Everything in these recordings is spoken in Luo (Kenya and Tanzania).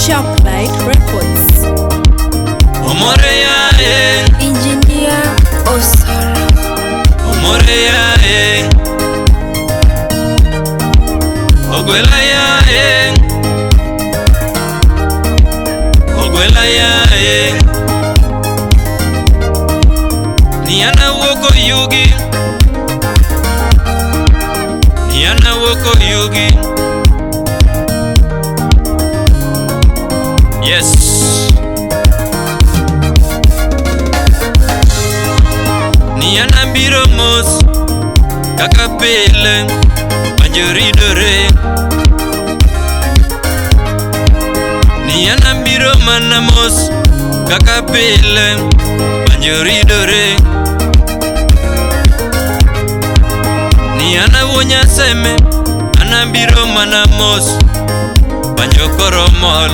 Shoplight Records. Omoreya Engineer Osara. Omoreya Ogwelaya Ogwelaya Niana woko yugi Niana woko yugi. Yes. Niana biro mos kaka pile panjoridore. Niana biro mana mos kaka pile panjoridore. Niana wonya seme anabiro mana mos panjokoromol.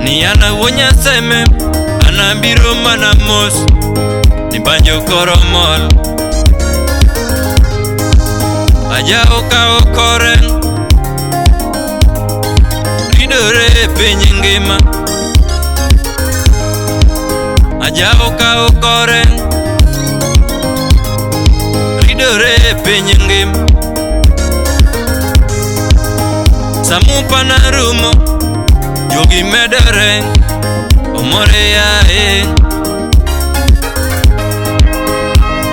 Niana wonya seme anabiro mana mos ni banjo koromol. Aja oka okore ridore piny ngima. Aja oka okore ridore piny ngima. Samupa na rumo jogi medore. Omoreya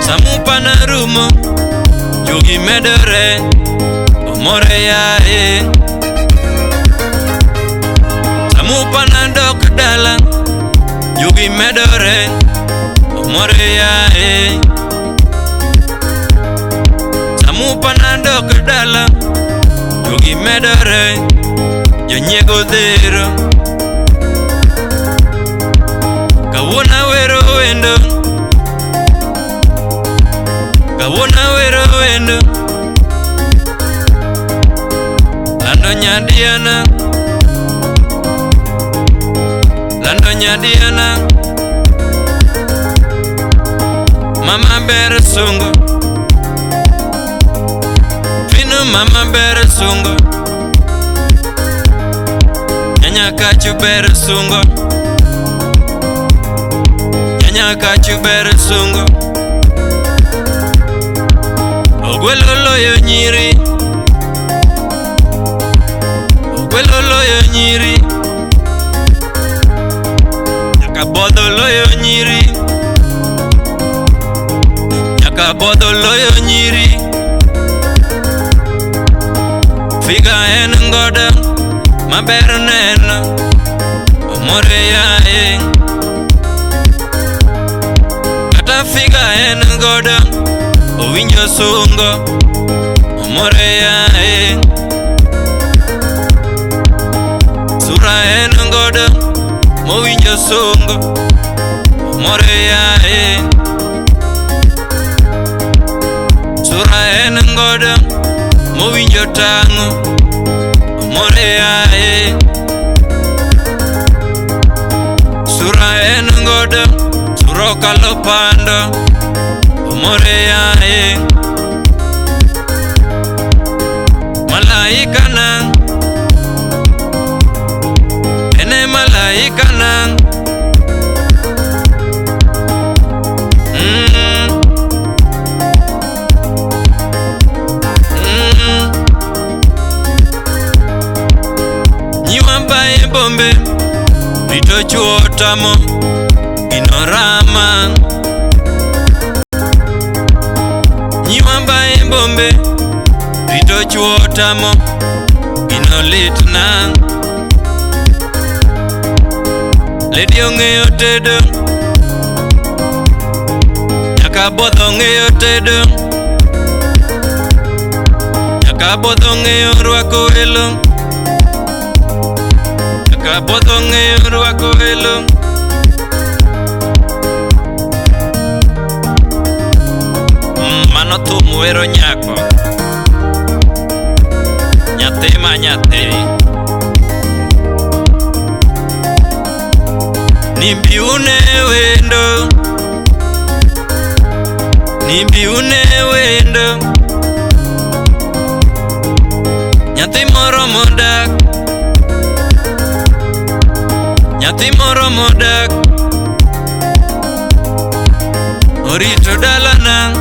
Samupa na rumo jogi medore. Omoreya Samupa na dok dala jogi medore. Omoreya Samupa na dok dala jogi medore. Jonyego dhero kawuona wero wendo. Kawuona wero wendo lando nyadiana. Lando nyadiana mama ber sungo. Fino mama ber sungo. Nyanya kachu ber sungo. Nyanya kachu ber sungo. Ogweloloyo nyiri. Ogweloloyo nyiri. Nyaka bodoloyo nyiri. Nyaka bodoloyo nyiri. Figa en ngoda maber neno. Omoreya kata figa en goda owinjo sungo. Omoreya sura en goda mowinjo sungo. Omoreya sura en goda mowinjo tango. Omoreya sura en goda suro kalo pando. Omoreya malaika nang ene malaika nang. Nyiwa bae bombe rito chuo tamo inorama. Nyiwa bae bombe rito chuo tamo inolitna. Lady ong'eyo tedo nyaka bodho ong'eyo tedo. Nyaka bodho ong'eyo rwako welo. Nyaka bodho ong'eyo rwako welo. Mano thum wero nyako nyathi ma nyathi. Nimbiune wendo. Nimbiune wendo. Nyathi moro modak nyathi moro modak orito dalana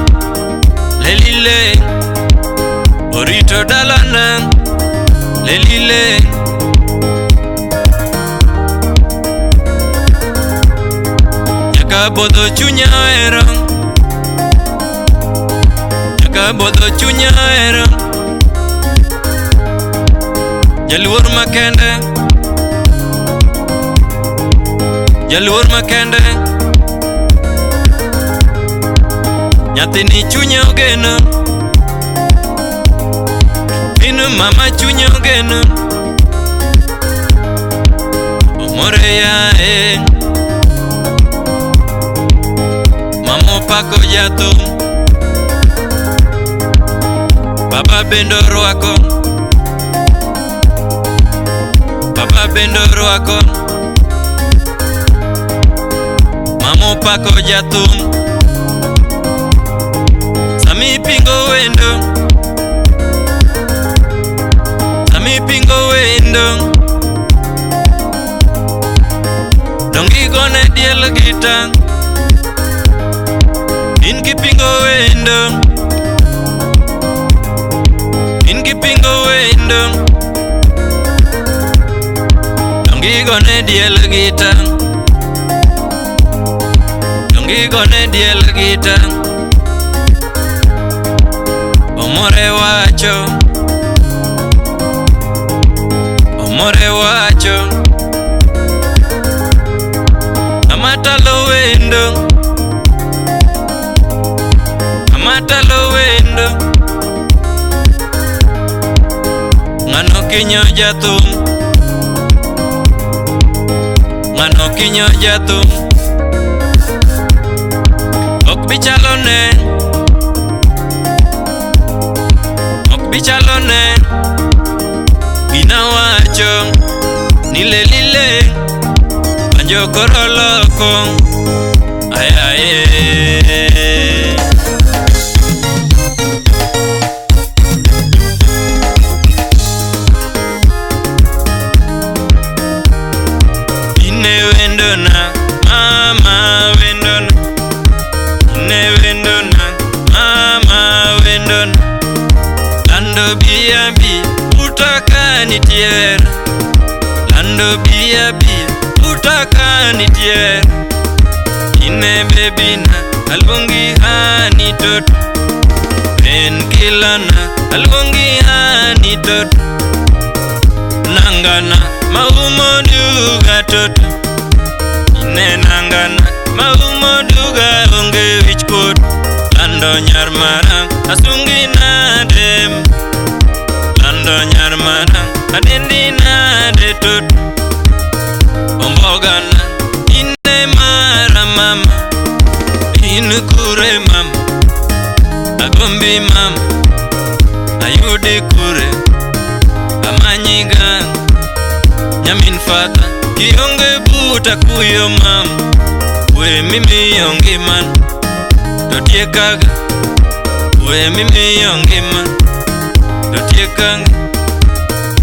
lelile, orito dalana lelile. Nyaka bodho chunya hera, nyaka bodho chunya hera. Jaluor makende, jaluor makende, nyathi ni chunya ogeno, minu mama chunya ogeno. Omore yae, mama opako jathum, baba bendo rwako, baba bendo rwako. Mama opako jathum, sami pingo wendo, sami pingo wendo. Dongi gone diel gita, ingi pingo wendo, ingi pingo wendo. Dongi gone diel gita, dongi gone diel gita. Omore wacho, omore wacho, amatalo wendo, amatalo wendo. Ngano kinyo jathum, ngano kinyo jathum. Ok bichalone, ok bichalone. Gina wacho ni lelile, banjo koro loko. Ay ay. Ine wendona, mama wendona, ine wendona, mama wendona. Lando biabi utaka nitier, lando biabi utaka nitier. Ine bebina algongi hani tot, ben kilana algongi hani tot. Nangana maumo duga tot, ine nangana maumo duga onge wichkot. Lando nyar marang asungi nadem, lando nyar marang adendi nade tot. Ombogana ine mara mama, inu kure mama, agombi mama, ayude kure, amanyiga, nyamin fata, kionge buta kuyo mama. We mimi yonge man, dotie kaga. We mimi yonge man, dotie kaga.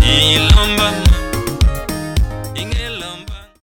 Ilom